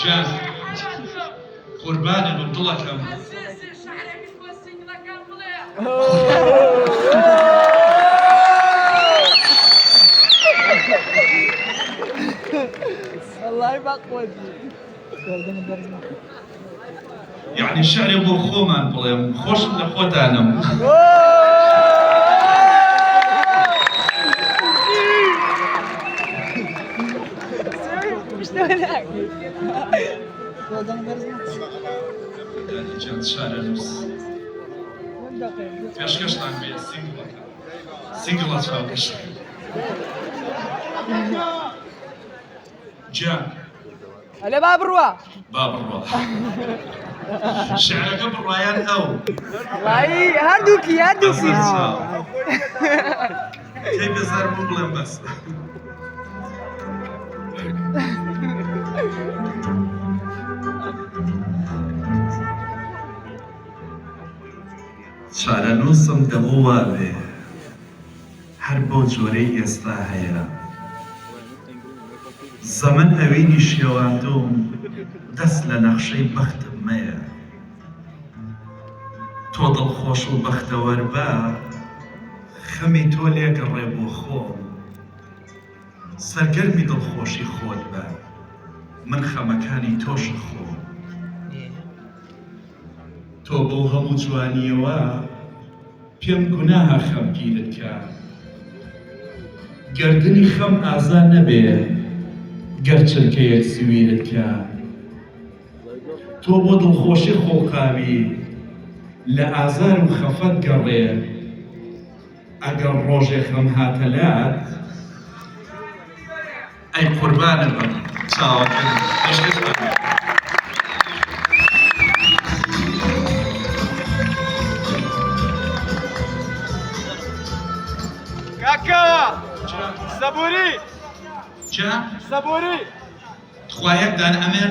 جان قوربانە بم دڵەکەم والله بقود یعنی شعرێ بۆ خۆمان بڵێم خۆشم لە خۆتانم Что так? یعنی چەند شارە نووس پێشکەشتان بێ سینگڵە چاوکەش جان هلا باب الروا با بڕوا شعرەکە بڕوایان ئەو والله هردوكي هردوكي کەی بێزار بوو بڵێم بەس چارە نووسم دەبوو وابێ هەر بۆ جۆرەی ئێستا هەیە زەمن ئەوینی شێواندوم دەست لە نەخشەی بەختم مەیە تۆ دڵخۆش و بەختەوەر بە خەمی تۆ لێگەڕێ بۆ خۆم سەرگەرمی دڵخۆشی خۆت بە من خەمەکانی تۆش خۆم تۆ بۆ هەموو جوانیەوە پێم گوناهە خەمگیرت کە گەردنی خەم ئازا نەبێ گەر چرکەیەک سویرت کە تۆ بۆ دڵخۆشی خۆقاوی لە ئازار و خەفەت گەڕێ ئەگەر ڕۆژێ خەم هاتەلات ئەی قوربانە بم چاوەکەم پێشکەشتان كاكا صبوري جا صبوري خوایەکدان ئەمێن